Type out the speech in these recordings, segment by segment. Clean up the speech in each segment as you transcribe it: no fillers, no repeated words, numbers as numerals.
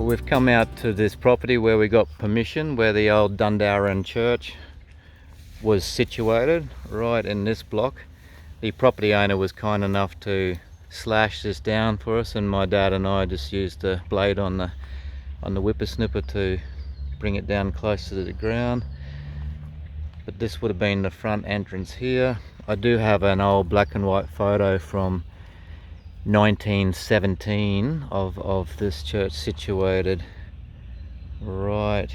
we've come out to this property where we got permission, where the old Dundarran church was situated, right in this block. The property owner was kind enough to slash this down for us, and my dad and I just used the blade on the whippersnipper to bring it down close to the ground. But this would have been the front entrance here. I do have an old black and white photo from 1917 of this church situated right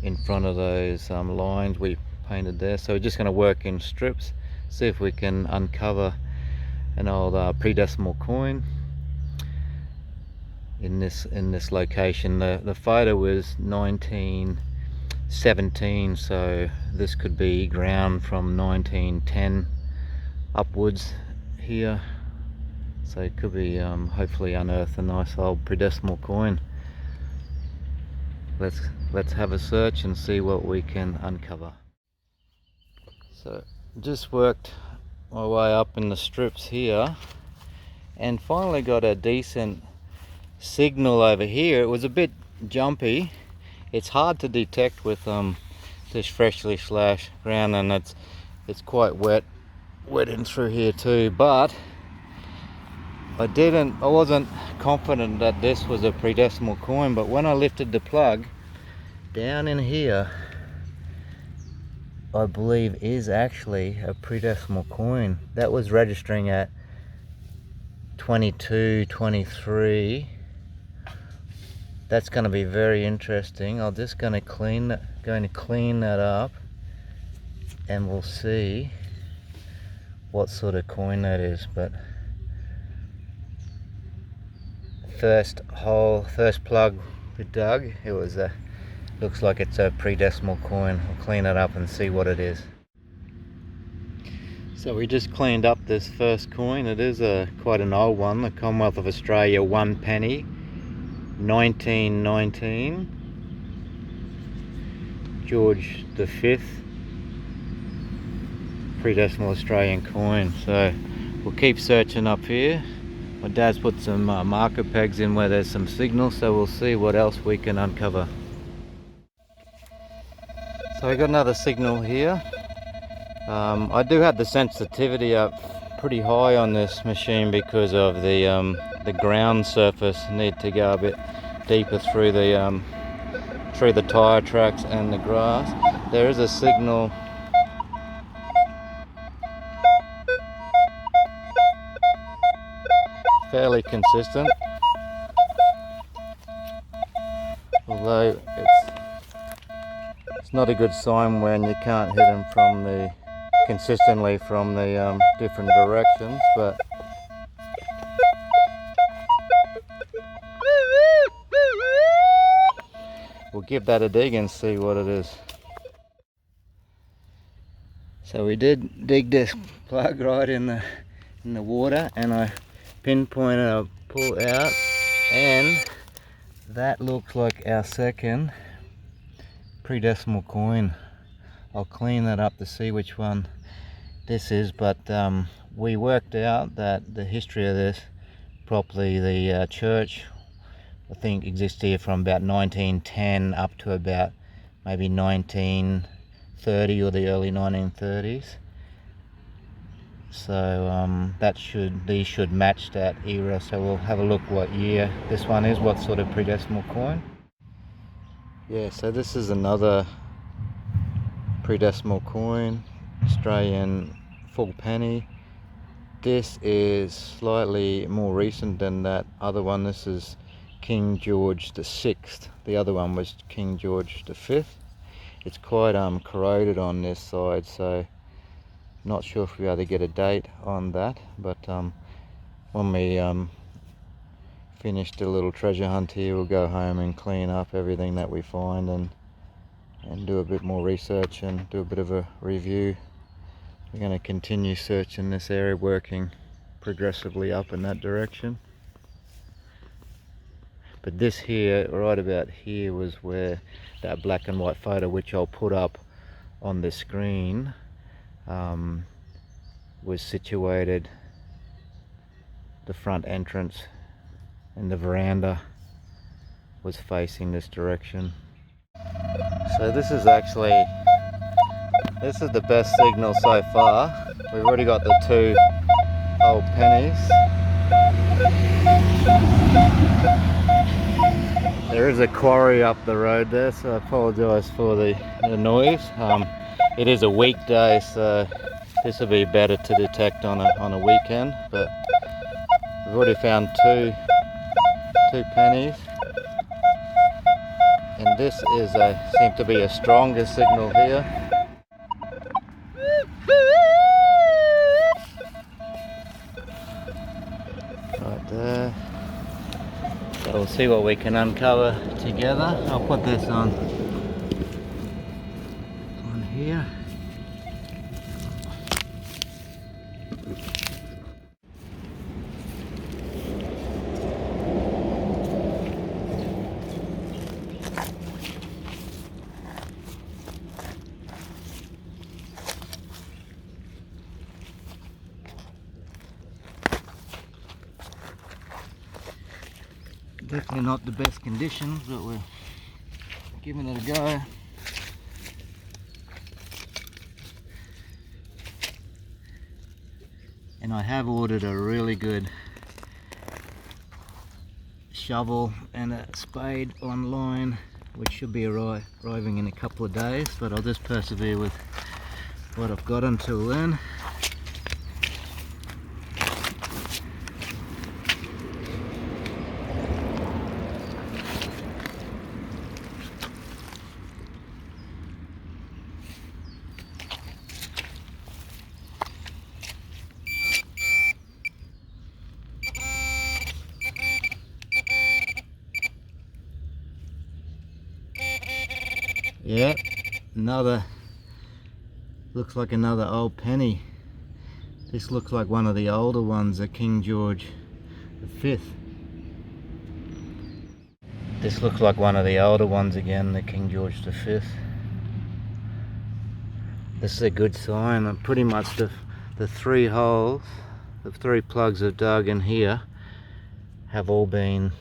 in front of those lines we painted there. So we're just going to work in strips, see if we can uncover an old pre-decimal coin in this location. The photo was 1917, so this could be ground from 1910 upwards here. So it could be hopefully unearth a nice old pre-decimal coin. Let's have a search and see what we can uncover. So just worked my way up in the strips here and finally got a decent signal over here. It was a bit jumpy. It's hard to detect with this freshly slashed ground, and it's quite wet in through here too, but I wasn't confident that this was a pre-decimal coin. But when I lifted the plug down in here, I believe is actually a pre-decimal coin. That was registering at 22, 23. That's going to be very interesting. I'm just going to clean that up, and we'll see what sort of coin that is. But first plug we dug, it was looks like it's a pre-decimal coin. We'll clean it up and see what it is. So we just cleaned up this first coin. It is quite an old one, the Commonwealth of Australia 1 penny, 1919, George V pre-decimal Australian coin. So we'll keep searching up here. My dad's put some marker pegs in where there's some signal, so we'll see what else we can uncover. So we got another signal here. I do have the sensitivity up pretty high on this machine because of the ground surface. Need to go a bit deeper through the tire tracks and the grass. There is a signal fairly consistent, although it's not a good sign when you can't hit them consistently from the different directions. But we'll give that a dig and see what it is. So we did dig this plug right in the water, and I pinpointed, I pull out, and that looks like our second pre-decimal coin. I'll clean that up to see which one this is, but we worked out that the history of this properly, the church I think exists here from about 1910 up to about maybe 1930 or the early 1930s. So these should match that era. So we'll have a look what year this one is, what sort of pre-decimal coin. Yeah, so this is another pre-decimal coin, Australian full penny. This is slightly more recent than that other one. This is King George VI. The other one was King George V. It's quite corroded on this side, so not sure if we'll be able to get a date on that. But when we finish the little treasure hunt here, we'll go home and clean up everything that we find and do a bit more research and do a bit of a review. We're going to continue searching this area, working progressively up in that direction. But this here, right about here, was where that black and white photo, which I'll put up on the screen, was situated. The front entrance and the veranda was facing this direction. So this is the best signal so far. We've already got the 2 old pennies. There is a quarry up the road there, so I apologise for the noise. It is a weekday, so this will be better to detect on a weekend, but we've already found two pennies, and this is seems to be a stronger signal here. Right there. So we'll see what we can uncover together. I'll put this on here. Definitely not the best conditions, but we're giving it a go. And I have ordered a really good shovel and a spade online, which should be arriving in a couple of days, but I'll just persevere with what I've got until then. Yeah, looks like another old penny. This looks like one of the older ones, a King George V. This looks like one of the older ones again, the King George V. This is a good sign. Pretty much the 3 holes, the 3 plugs I've dug in here have all been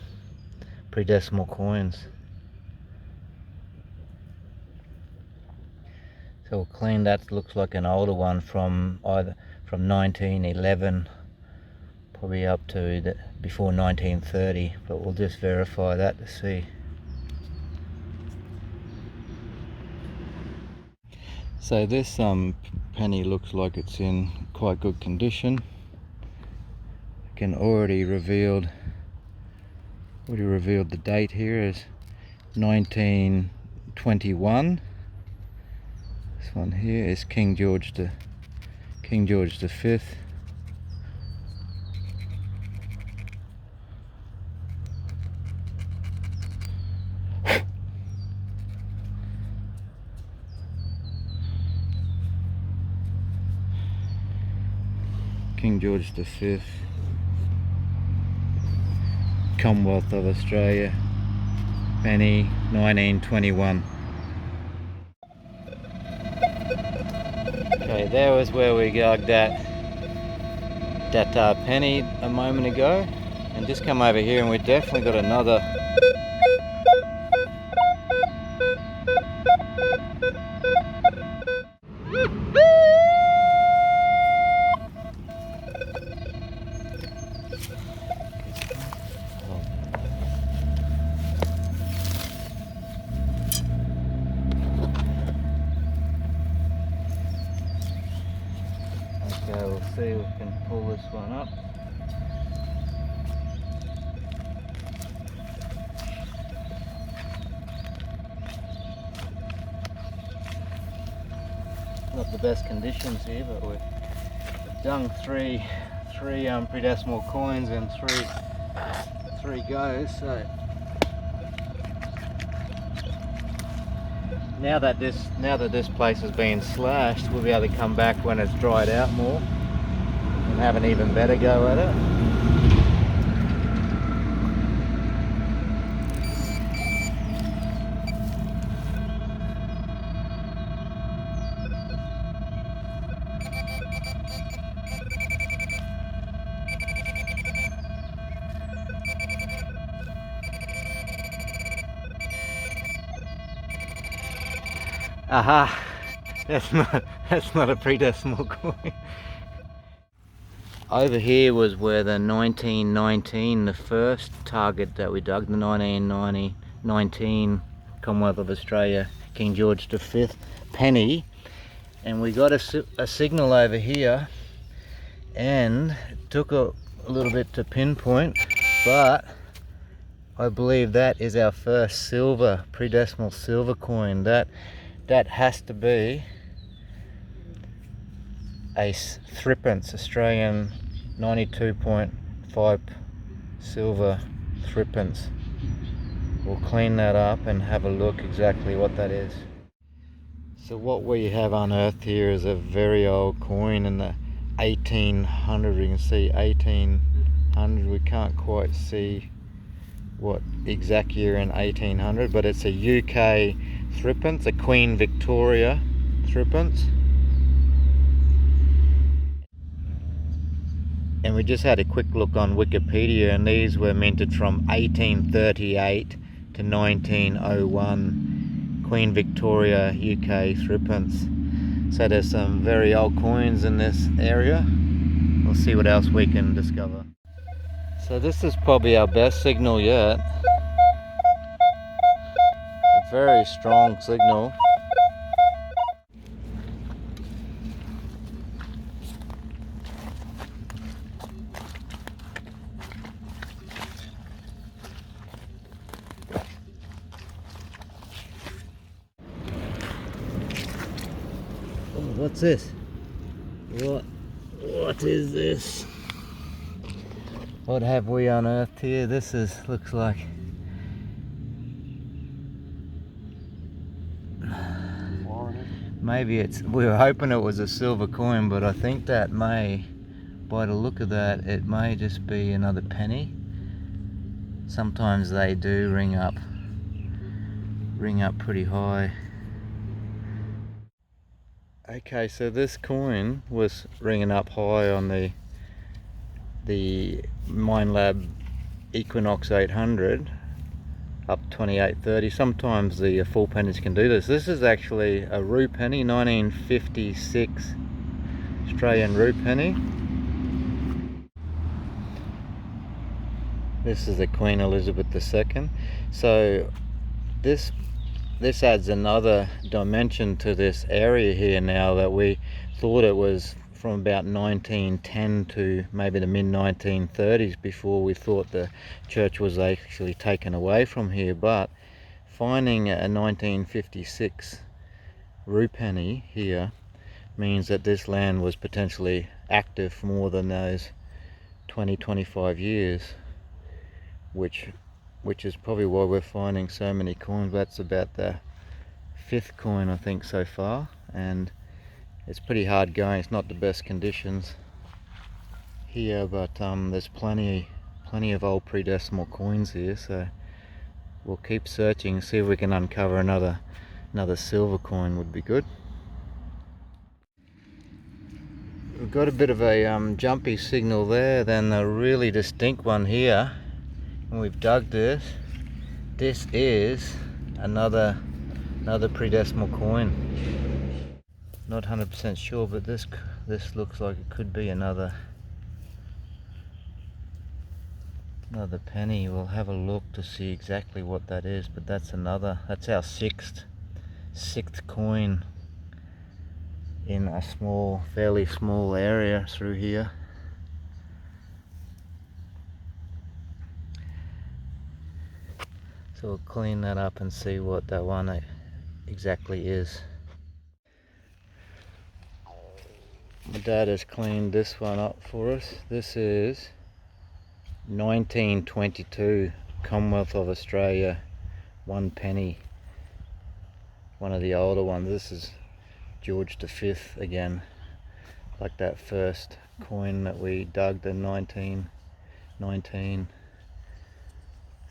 pre-decimal coins. So we'll clean that. Looks like an older one from 1911, probably up to before 1930, but we'll just verify that to see. So this penny looks like it's in quite good condition. I can already revealed the date here is 1921. This one here is King George V. King George V. Commonwealth of Australia, penny 1921. Okay, there was where we got that penny a moment ago, and just come over here and we definitely got another. Okay, we'll see if we can pull this one up. Not the best conditions here, but we've done three pre-decimal coins and three goes. So now that this place has been slashed, we'll be able to come back when it's dried out more and have an even better go at it. Aha! That's not a pre-decimal coin. Over here was where the 1919, the first target that we dug, the 1919 Commonwealth of Australia, King George V penny, and we got a signal over here, and it took a little bit to pinpoint, but I believe that is our first silver, pre-decimal silver coin. That has to be a threepence, Australian 92.5 silver threepence. We'll clean that up and have a look exactly what that is. So what we have unearthed here is a very old coin in the 1800. You can see 1800. We can't quite see what exact year in 1800, but it's a UK threepence, a Queen Victoria threepence. And we just had a quick look on Wikipedia, and these were minted from 1838 to 1901, Queen Victoria UK threepence. So there's some very old coins in this area. We'll see what else we can discover. So this is probably our best signal yet. A very strong signal. What's this? What is this? What have we unearthed here? This looks like maybe we were hoping it was a silver coin, but I think that may, by the look of that, it may just be another penny. Sometimes they do ring up pretty high. Okay, so this coin was ringing up high on the Minelab Equinox 800, up 28.30. Sometimes the full pennies can do this. This is actually a rue penny, 1956 Australian rue penny. This is the Queen Elizabeth II. So this adds another dimension to this area here now, that we thought it was from about 1910 to maybe the mid-1930s before we thought the church was actually taken away from here. But finding a 1956 rue penny here means that this land was potentially active for more than those 20-25 years, which is probably why we're finding so many coins. That's about the 5th coin, I think, so far, and it's pretty hard going. It's not the best conditions here, but there's plenty of old pre-decimal coins here, so we'll keep searching, see if we can uncover another silver coin. Would be good. We've got a bit of a jumpy signal there, then a really distinct one here. And we've dug this. This is another pre-decimal coin. Not 100% sure, but this looks like it could be another penny. We'll have a look to see exactly what that is, but that's our sixth coin in a fairly small area through here. So we'll clean that up and see what that one exactly is. My dad has cleaned this one up for us. This is 1922 Commonwealth of Australia 1 penny. One of the older ones. This is George V again, like that first coin that we dug, the 1919.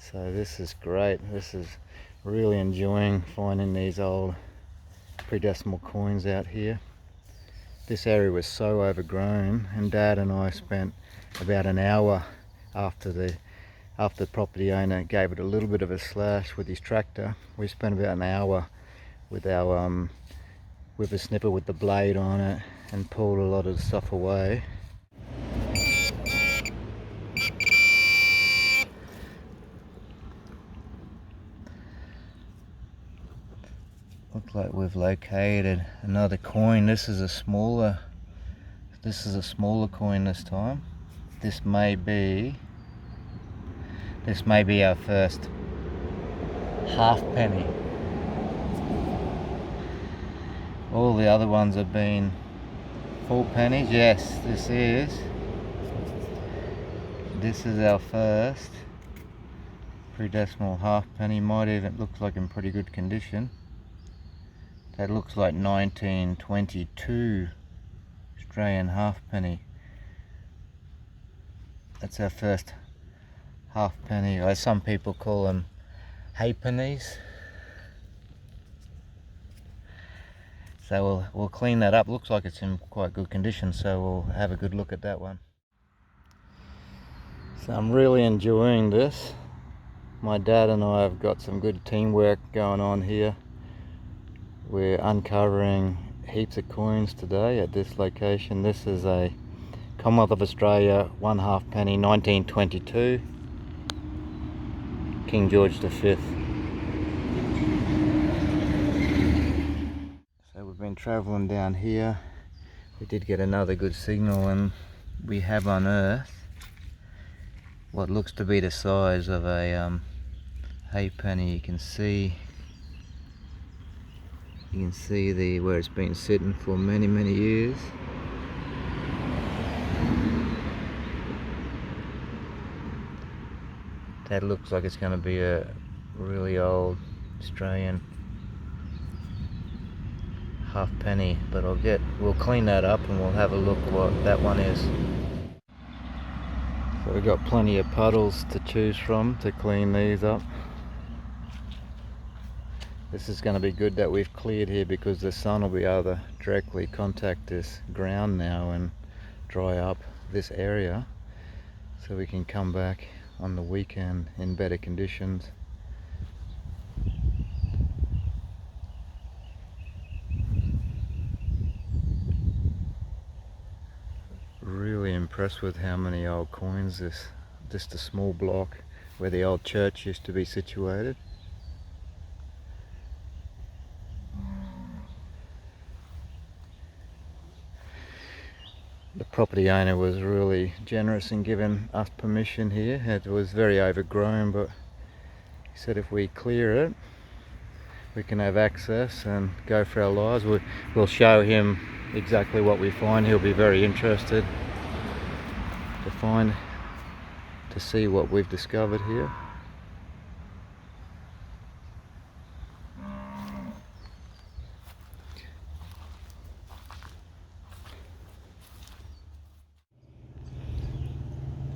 So this is great. This is really enjoying finding these old pre-decimal coins out here. This area was so overgrown, and Dad and I spent about an hour after the property owner gave it a little bit of a slash with his tractor. We spent about an hour with our whippersnipper with the blade on it and pulled a lot of the stuff away. Looks like we've located another coin. This is a smaller coin this time. This may be our first halfpenny. All the other ones have been full pennies. Yes, this is our first pre-decimal halfpenny. Might even looks like in pretty good condition. That looks like 1922 Australian halfpenny. That's our first halfpenny, or some people call them halfpennies. So we'll clean that up. Looks like it's in quite good condition, so we'll have a good look at that one. So I'm really enjoying this. My dad and I have got some good teamwork going on here. We're uncovering heaps of coins today at this location. This is a Commonwealth of Australia 1 halfpenny, 1922, King George V. So we've been travelling down here. We did get another good signal, and we have unearthed what looks to be the size of a halfpenny. You can see where it's been sitting for many years. That looks like it's going to be a really old Australian halfpenny, but we'll clean that up and we'll have a look what that one is. So we've got plenty of puddles to choose from to clean these up. This is going to be good that we've cleared here, because the sun will be able to directly contact this ground now and dry up this area, so we can come back on the weekend in better conditions. Really impressed with how many old coins just a small block where the old church used to be situated. The property owner was really generous in giving us permission here. It was very overgrown, but he said if we clear it, we can have access and go for our lives. We'll show him exactly what we find. He'll be very interested to see what we've discovered here.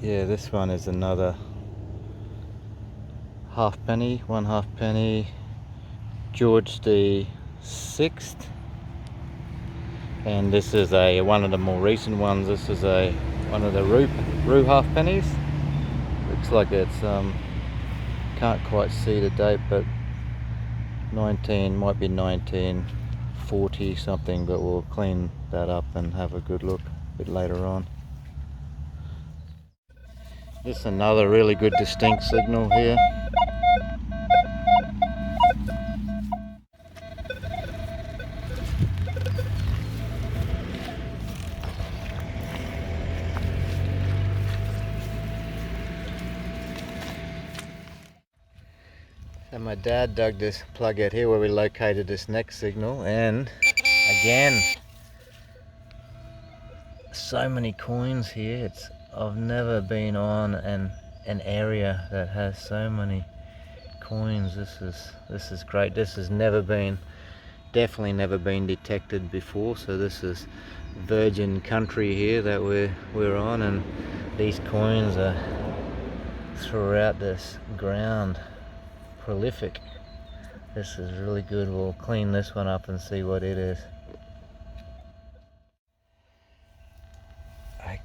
Yeah, this one is another halfpenny, 1 halfpenny, George the 6th, and this is one of the more recent ones. This is one of the Roo halfpennies. Looks like it's can't quite see the date, but might be 1940 something, but we'll clean that up and have a good look a bit later on. This is another really good distinct signal here. And my dad dug this plug out here where we located this next signal, and again, so many coins here. I've never been on an area that has so many coins. This is great. This has definitely never been detected before, so this is virgin country here that we're on, and these coins are throughout this ground. Prolific. This is really good. We'll clean this one up and see what it is.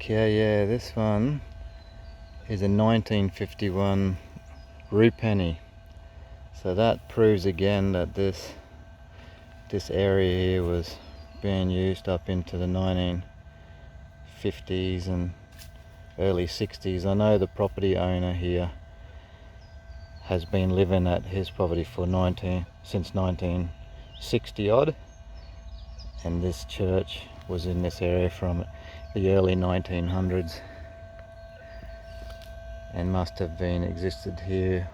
Okay, yeah, this one is a 1951 Roo penny. So that proves again that this this area here was being used up into the 1950s and early 60s. I know the property owner here has been living at his property for since 1960 odd, and this church was in this area from the early 1900s and must have been existed here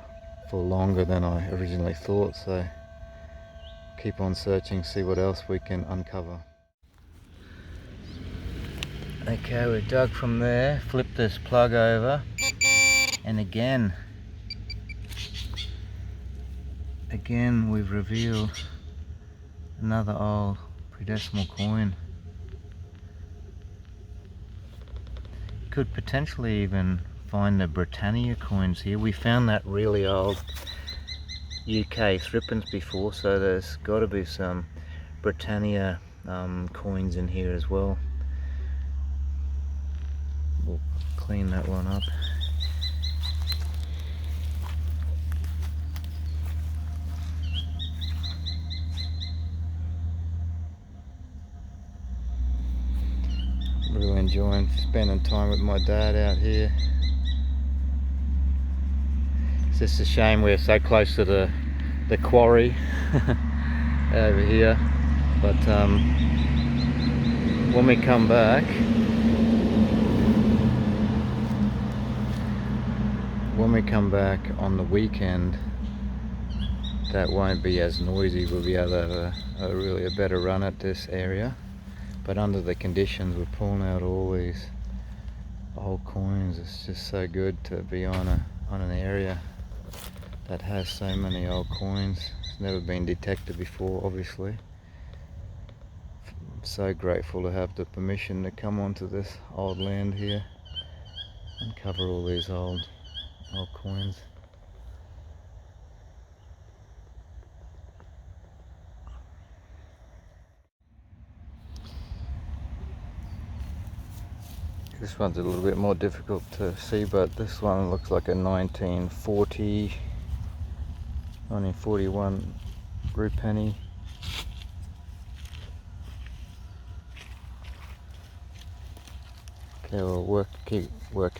for longer than I originally thought. So keep on searching, see what else we can uncover. Okay, we dug from there, flipped this plug over, and again we've revealed another old pre-decimal coin. Could potentially even find the Britannia coins here. We found that really old UK threepence before, so there's got to be some Britannia coins in here as well. We'll clean that one up. Really enjoying spending time with my dad out here. It's just a shame we're so close to the quarry over here, but when we come back on the weekend, that won't be as noisy. We'll be able to have a really better run at this area. But under the conditions, we're pulling out all these old coins. It's just so good to be on an area that has so many old coins. It's never been detected before, obviously. I'm so grateful to have the permission to come onto this old land here and cover all these old coins. This one's a little bit more difficult to see, but this one looks like a 1941 root penny. Okay, we'll work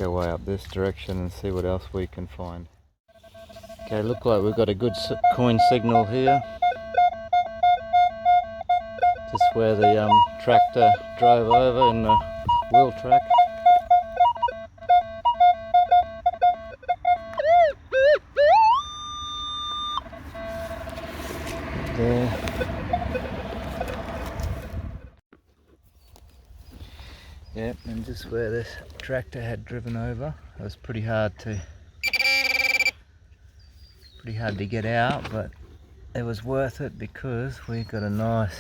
our way up this direction and see what else we can find. Okay, look like we've got a good coin signal here. Just where the tractor drove over in the wheel track. There. Yep, and just where this tractor had driven over. It was pretty hard to get out, but it was worth it because we got another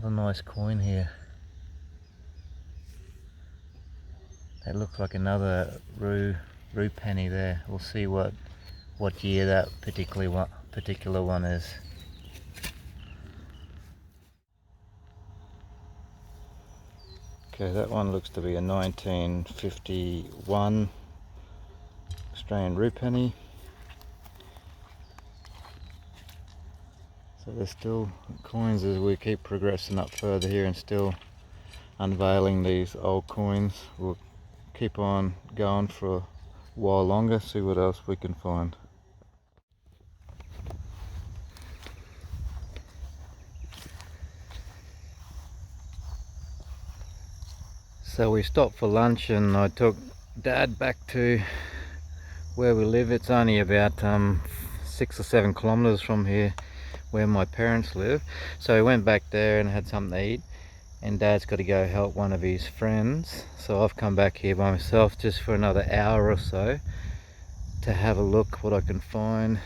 nice coin here. That looks like another rue penny there. We'll see what year that particular one is. Okay, that one looks to be a 1951 Australian rue penny. So there's still coins as we keep progressing up further here and still unveiling these old coins. We'll keep on going for a while longer, see what else we can find. So we stopped for lunch and I took Dad back to where we live. It's only about 6 or 7 kilometers from here where my parents live. So we went back there and had something to eat, and Dad's got to go help one of his friends. So I've come back here by myself just for another hour or so to have a look what I can find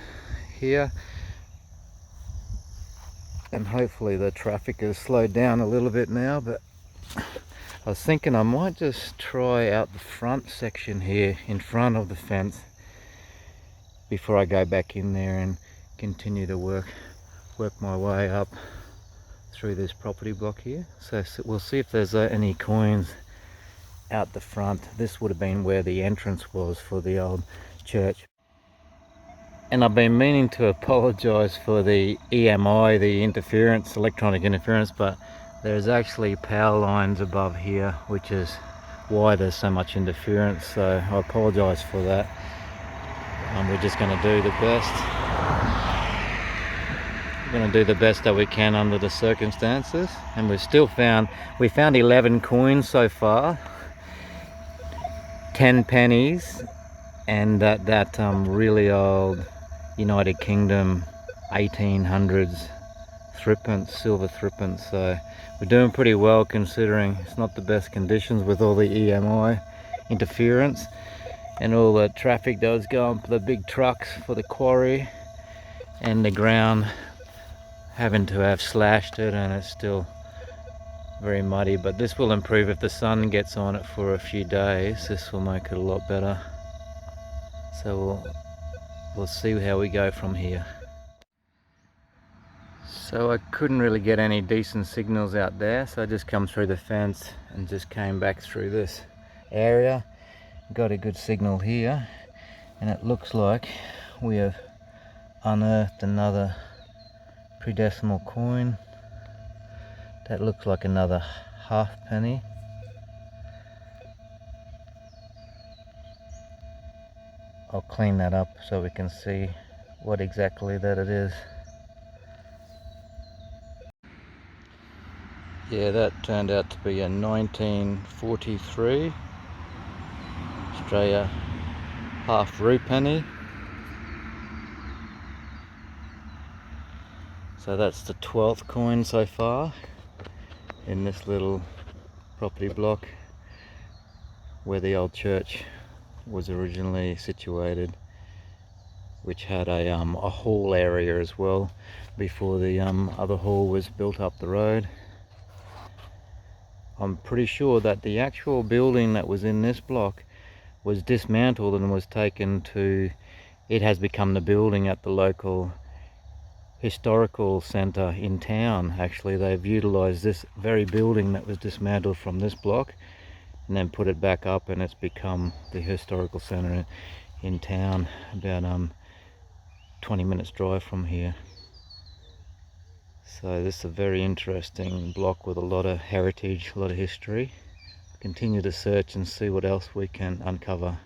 here. And hopefully the traffic has slowed down a little bit now, but I was thinking I might just try out the front section here in front of the fence before I go back in there and continue to work my way up through this property block here. So we'll see if there's any coins out the front. This would have been where the entrance was for the old church. And I've been meaning to apologise for the EMI, the interference, electronic interference, but there's actually power lines above here, which is why there's so much interference, so I apologise for that. We're just going to do the best. We're going to do the best that we can under the circumstances, and we found 11 coins so far, 10 pennies, and that really old United Kingdom 1800s threepence, silver threepence. So we're doing pretty well considering it's not the best conditions with all the EMI interference and all the traffic that was going for the big trucks for the quarry, and the ground having to have slashed it, and it's still very muddy. But this will improve if the sun gets on it for a few days. This will make it a lot better. So we'll see how we go from here. So I couldn't really get any decent signals out there, so I just come through the fence and just came back through this area. Got a good signal here, and it looks like we have unearthed another pre-decimal coin. That looks like another halfpenny. I'll clean that up so we can see what exactly that it is. Yeah, that turned out to be a 1943 Australia half penny. So that's the 12th coin so far in this little property block where the old church was originally situated, which had a hall area as well before the other hall was built up the road. I'm pretty sure that the actual building that was in this block was dismantled and was taken to, it has become the building at the local historical centre in town. Actually, they've utilised this very building that was dismantled from this block and then put it back up, and it's become the historical centre in town, about 20 minutes drive from here. So this is a very interesting block with a lot of heritage, a lot of history. Continue to search and see what else we can uncover.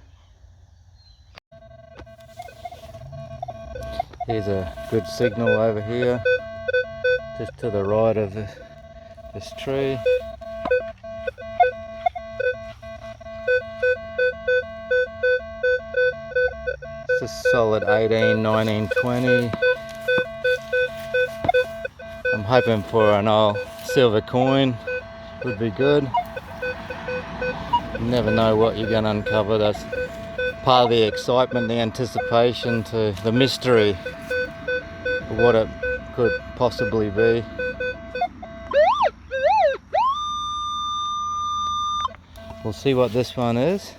Here's a good signal over here, just to the right of this tree. It's a solid 18, 19, 20. I'm hoping for an old silver coin would be good. You never know what you're going to uncover. That's part of the excitement, the anticipation, to the mystery of what it could possibly be. We'll see what this one is.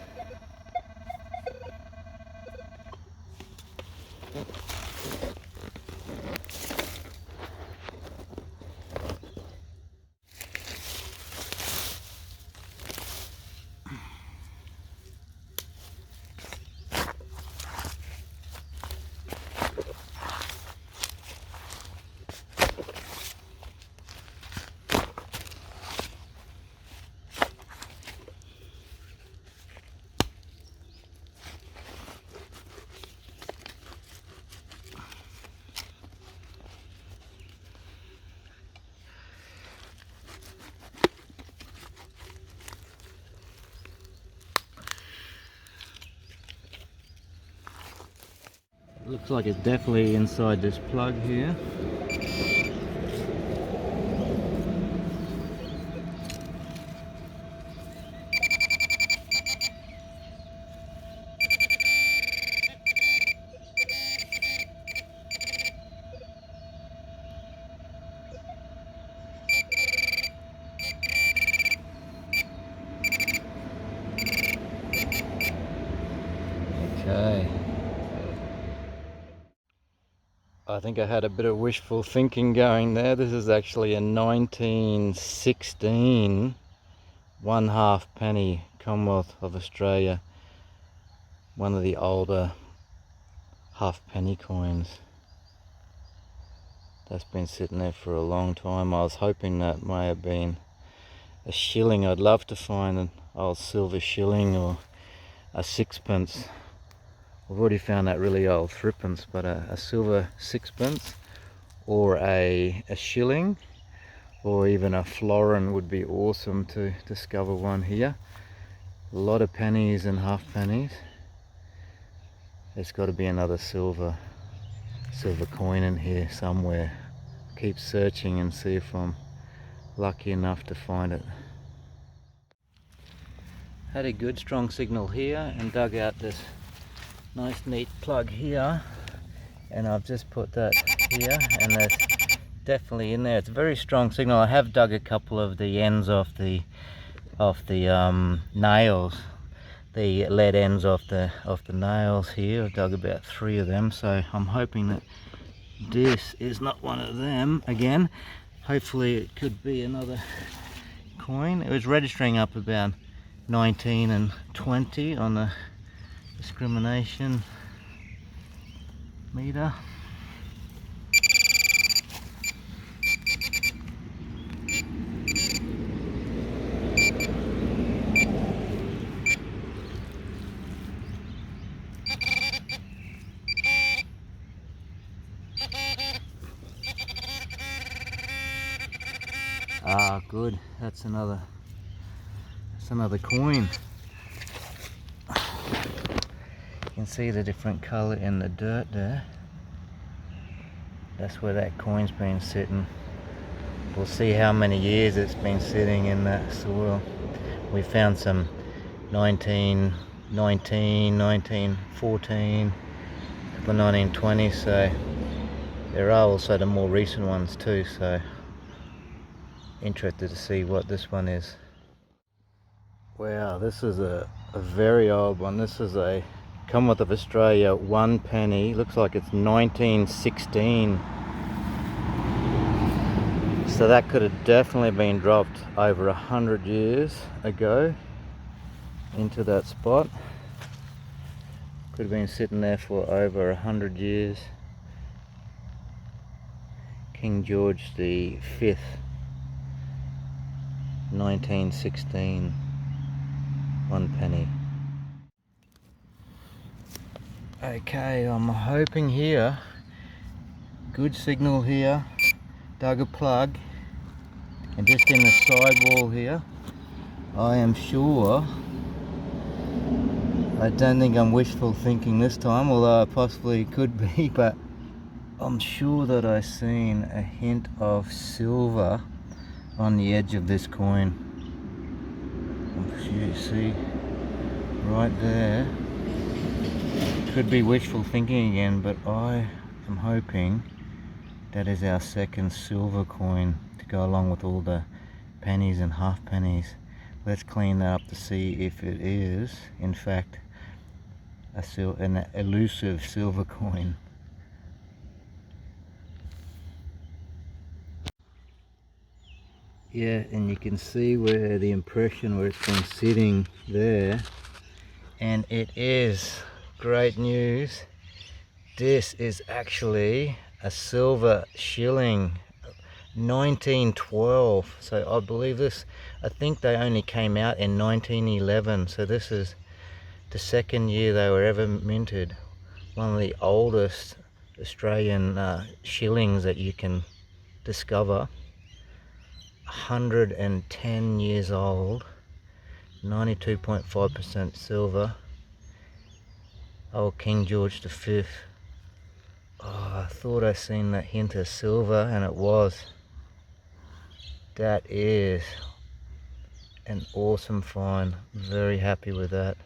Looks like it's definitely inside this plug here. Okay. I think I had a bit of wishful thinking going there. This is actually a 1916 one halfpenny, Commonwealth of Australia. One of the older halfpenny coins. That's been sitting there for a long time. I was hoping that may have been a shilling. I'd love to find an old silver shilling or a sixpence. I've already found that really old threepence, but a silver sixpence or a shilling or even a florin would be awesome to discover one here. A lot of pennies and half pennies. There's got to be another silver coin in here somewhere. Keep searching and see if I'm lucky enough to find it. Had a good strong signal here and dug out this nice neat plug here, and I've just put that here, and there's definitely in there. It's a very strong signal. I have dug a couple of the ends off the nails, the lead ends off the nails here. I've dug about 3 of them, so I'm hoping that this is not one of them again. Hopefully it could be another coin. It was registering up about 19 and 20 on the discrimination meter. Ah, good. That's another coin. You can see the different colour in the dirt there. That's where that coin's been sitting. We'll see how many years it's been sitting in that soil. We found some 1919, 1914, a couple of 1920s, so there are also the more recent ones too, so interested to see what this one is. Wow, this is a very old one. This is a Commonwealth of Australia 1 penny. Looks like it's 1916. So that could have definitely been dropped over 100 years ago into that spot. Could have been sitting there for over 100 years. King George the 5th, 1916, 1 penny. Okay, I'm hoping here, good signal here, dug a plug, and just in the sidewall here, I am sure, I don't think I'm wishful thinking this time, although I possibly could be, but I'm sure that I've seen a hint of silver on the edge of this coin. I'm sure you see right there. Could be wishful thinking again, but I am hoping that is our second silver coin to go along with all the pennies and half pennies. Let's clean that up to see if it is in fact an elusive silver coin. Yeah, and you can see where the impression where it's been sitting there, and it is great news. This is actually a silver shilling, 1912. So I believe this, I think they only came out in 1911, so this is the second year they were ever minted. One of the oldest Australian shillings that you can discover. 110 years old, 92.5% silver. Old King George V. Oh, I thought I seen that hint of silver, and it was. That is an awesome find. Very happy with that.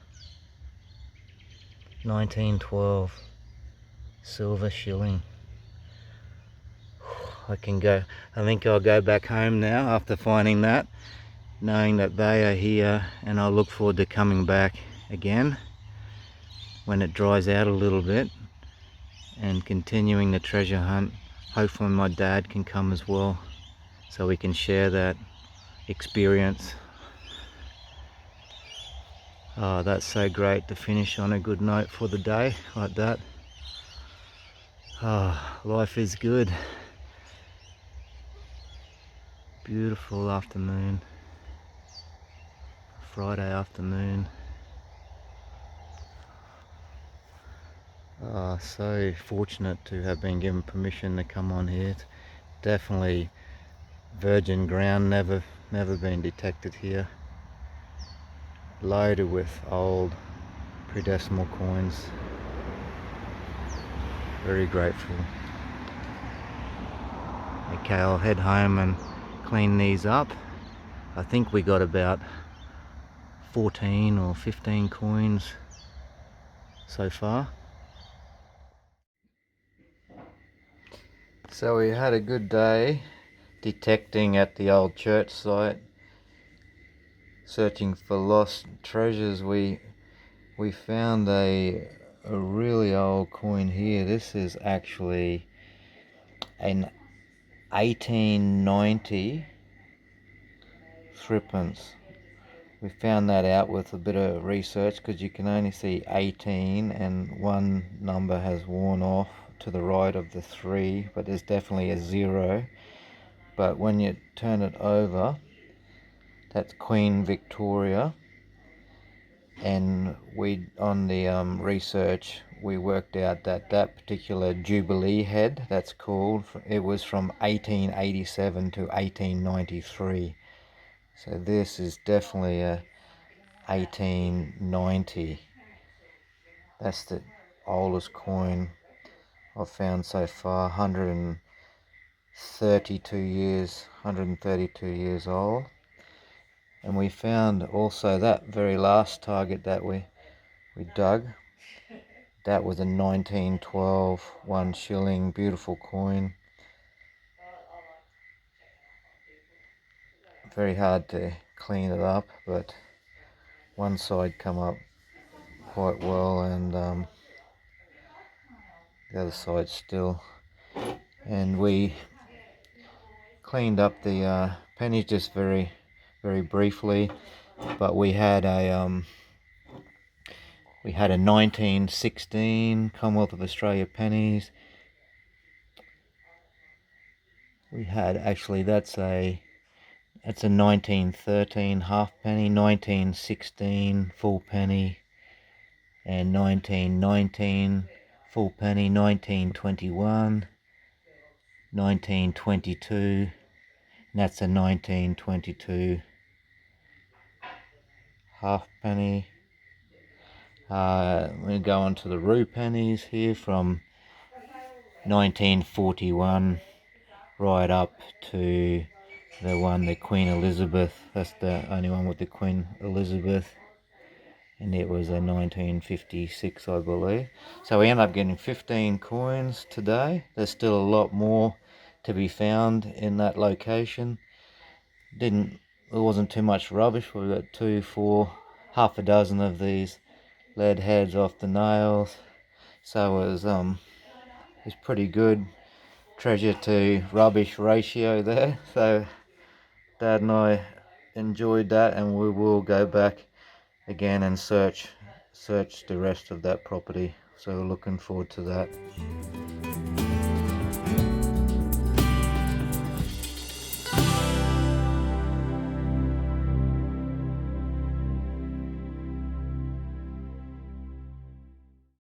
1912 silver shilling. I think I'll go back home now after finding that, knowing that they are here, and I look forward to coming back again when it dries out a little bit and continuing the treasure hunt. Hopefully my dad can come as well so we can share that experience. Oh, that's so great to finish on a good note for the day like that. Ah, life is good. Beautiful afternoon. Friday afternoon. So fortunate to have been given permission to come on here. It's definitely virgin ground, never been detected here. Loaded with old pre-decimal coins. Very grateful. Okay, I'll head home and clean these up. I think we got about 14 or 15 coins so far. So we had a good day detecting at the old church site, searching for lost treasures. We found a really old coin here. This is actually an 1890 threepence. We found that out with a bit of research because you can only see 18 and one number has worn off to the right of the 3, but there's definitely a 0. But when you turn it over, that's Queen Victoria, and we on the research we worked out that that particular Jubilee head, that's called, it was from 1887 to 1893. So this is definitely a 1890. That's the oldest coin I've found so far. 132 years old. And we found also that very last target that we dug. That was a 1912 1 shilling, beautiful coin. Very hard to clean it up, but one side come up quite well, and the other side still. And we cleaned up the pennies just very briefly, but we had a 1916 Commonwealth of Australia pennies. We had, actually, that's a 1913 halfpenny, 1916 full penny, and 1919 full penny, 1921, 1922, and that's a 1922 halfpenny. We go on to the rue pennies here from 1941 right up to the one, the Queen Elizabeth. That's the only one with the Queen Elizabeth, and it was a 1956, I believe. So we end up getting 15 coins today. There's still a lot more to be found in that location. There wasn't too much rubbish. We got 2, 4, half a dozen of these lead heads off the nails. So it was pretty good treasure to rubbish ratio there. So Dad and I enjoyed that, and we will go back again and search the rest of that property. So looking forward to that.